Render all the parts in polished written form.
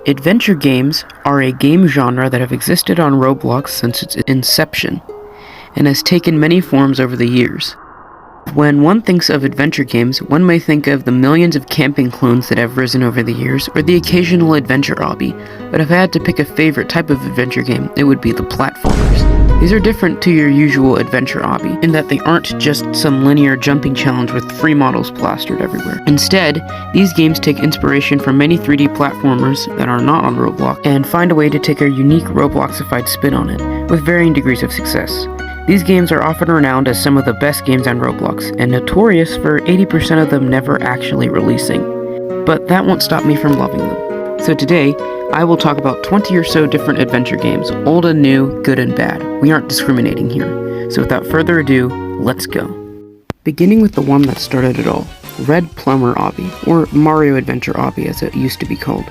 Adventure games are a game genre that have existed on Roblox since its inception, and has taken many forms over the years. When one thinks of adventure games, one may think of the millions of camping clones that have risen over the years, or the occasional adventure obby, but if I had to pick a favorite type of adventure game, it would be the platformers. These are different to your usual adventure obby, in that they aren't just some linear jumping challenge with free models plastered everywhere. Instead, these games take inspiration from many 3D platformers that are not on Roblox, and find a way to take a unique Robloxified spin on it, with varying degrees of success. These games are often renowned as some of the best games on Roblox, and notorious for 80% of them never actually releasing. But that won't stop me from loving them. So today, I will talk about 20 or so different adventure games, old and new, good and bad. We aren't discriminating here. So without further ado, let's go. Beginning with the one that started it all, Red Plumber Obby, or Mario Adventure Obby as it used to be called.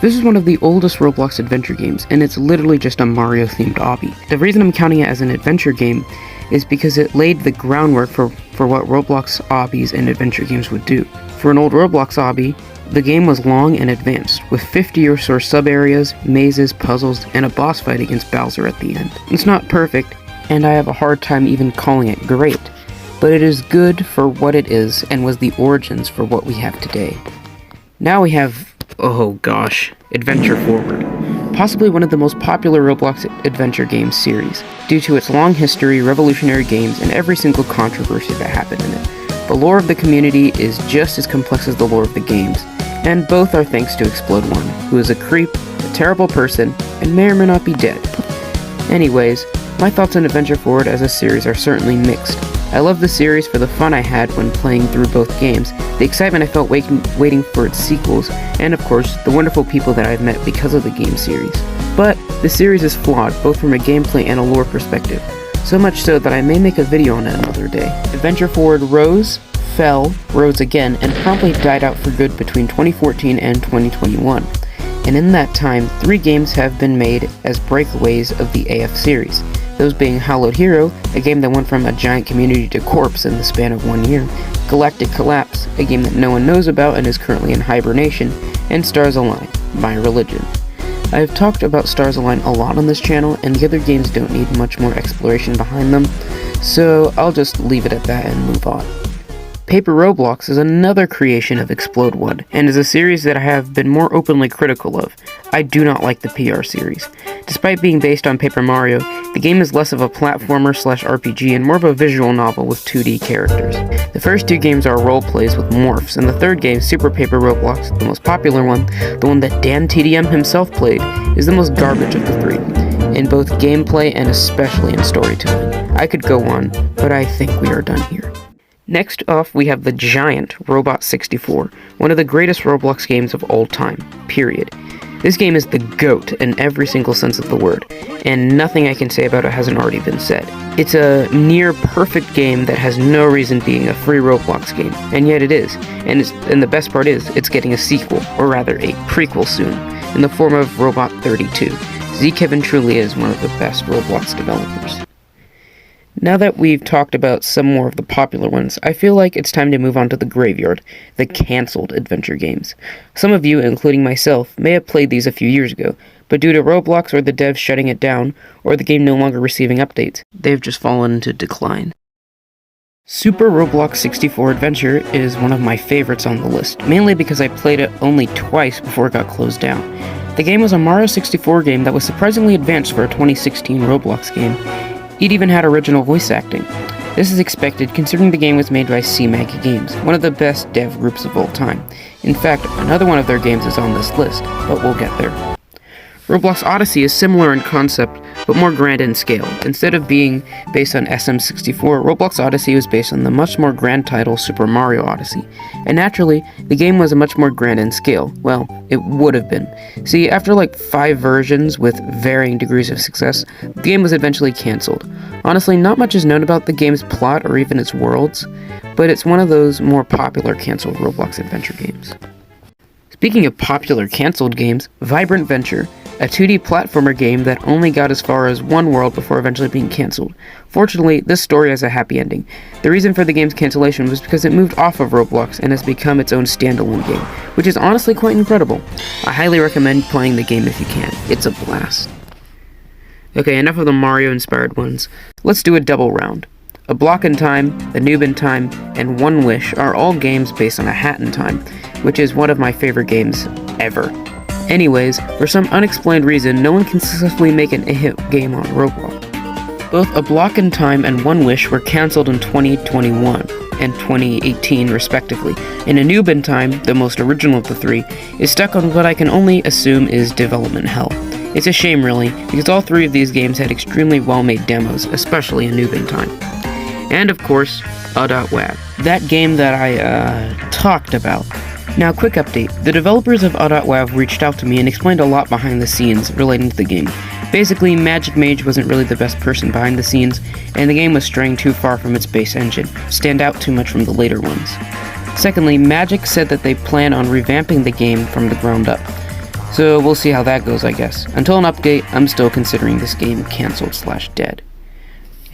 This is one of the oldest Roblox adventure games, and it's literally just a Mario-themed obby. The reason I'm counting it as an adventure game is because it laid the groundwork for what Roblox obbies and adventure games would do. For an old Roblox obby, the game was long and advanced, with 50 or so sub-areas, mazes, puzzles, and a boss fight against Bowser at the end. It's not perfect, and I have a hard time even calling it great, but it is good for what it is and was the origins for what we have today. Now we have, oh gosh, Adventure Forward, possibly one of the most popular Roblox adventure game series, due to its long history, revolutionary games, and every single controversy that happened in it. The lore of the community is just as complex as the lore of the games, and both are thanks to Explode One, who is a creep, a terrible person, and may or may not be dead. Anyways, my thoughts on Adventure Forward as a series are certainly mixed. I love the series for the fun I had when playing through both games, the excitement I felt waiting for its sequels, and of course, the wonderful people that I've met because of the game series. But the series is flawed, both from a gameplay and a lore perspective, so much so that I may make a video on it another day. Adventure Forward rose, fell, rose again, and promptly died out for good between 2014 and 2021. And in that time, 3 games have been made as breakaways of the AF series. Those being Hallowed Hero, a game that went from a giant community to corpse in the span of 1 year, Galactic Collapse, a game that no one knows about and is currently in hibernation, and Stars Align, My Religion. I have talked about Stars Align a lot on this channel, and the other games don't need much more exploration behind them, so I'll just leave it at that and move on. Paper Roblox is another creation of Explode One, and is a series that I have been more openly critical of. I do not like the PR series. Despite being based on Paper Mario, the game is less of a platformer/RPG and more of a visual novel with 2D characters. The first 2 games are role-plays with morphs, and the third game, Super Paper Roblox, the most popular one, the one that Dan TDM himself played, is the most garbage of the 3, in both gameplay and especially in storytelling. I could go on, but I think we are done here. Next off, we have the giant Robot 64, one of the greatest Roblox games of all time, period. This game is the GOAT in every single sense of the word, and nothing I can say about it hasn't already been said. It's a near-perfect game that has no reason being a free Roblox game, and yet it is, and the best part is, it's getting a sequel, or rather a prequel soon, in the form of Robot 32. Z-Kevin truly is one of the best Roblox developers. Now that we've talked about some more of the popular ones, I feel like it's time to move on to the graveyard, the cancelled adventure games. Some of you, including myself, may have played these a few years ago, but due to Roblox or the devs shutting it down, or the game no longer receiving updates, they've just fallen into decline. Super Roblox 64 Adventure is one of my favorites on the list, mainly because I played it only twice before it got closed down. The game was a Mario 64 game that was surprisingly advanced for a 2016 Roblox game. It even had original voice acting. This is expected considering the game was made by CMAG Games, one of the best dev groups of all time. In fact, another one of their games is on this list, but we'll get there. Roblox Odyssey is similar in concept, but more grand in scale. Instead of being based on SM64, Roblox Odyssey was based on the much more grand title Super Mario Odyssey. And naturally, the game was a much more grand in scale. Well, it would have been. See, after like 5 versions with varying degrees of success, the game was eventually cancelled. Honestly, not much is known about the game's plot or even its worlds, but it's one of those more popular cancelled Roblox adventure games. Speaking of popular cancelled games, Vibrant Venture, a 2D platformer game that only got as far as one world before eventually being cancelled. Fortunately, this story has a happy ending. The reason for the game's cancellation was because it moved off of Roblox and has become its own standalone game, which is honestly quite incredible. I highly recommend playing the game if you can. It's a blast. Okay, enough of the Mario-inspired ones. Let's do a double round. A Block in Time, A Noob in Time, and One Wish are all games based on A Hat in Time, which is one of my favorite games ever. Anyways, for some unexplained reason, no one can successfully make an hit game on Roblox. Both A Block in Time and One Wish were cancelled in 2021 and 2018 respectively, and A Noob in Time, the most original of the three, is stuck on what I can only assume is development hell. It's a shame really, because all three of these games had extremely well-made demos, especially A Noob in Time. And of course, A.WAV, that game that I talked about. Now, quick update. The developers of A.WAV reached out to me and explained a lot behind the scenes relating to the game. Basically, Magic Mage wasn't really the best person behind the scenes, and the game was straying too far from its base engine, stand out too much from the later ones. Secondly, Magic said that they plan on revamping the game from the ground up. So we'll see how that goes, I guess. Until an update, I'm still considering this game cancelled/dead.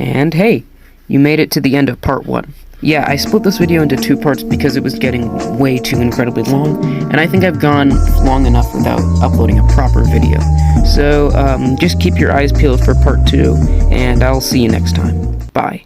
And hey, you made it to the end of part 1. Yeah, I split this video into 2 parts because it was getting way too incredibly long, and I think I've gone long enough without uploading a proper video. So, just keep your eyes peeled for part 2, and I'll see you next time. Bye.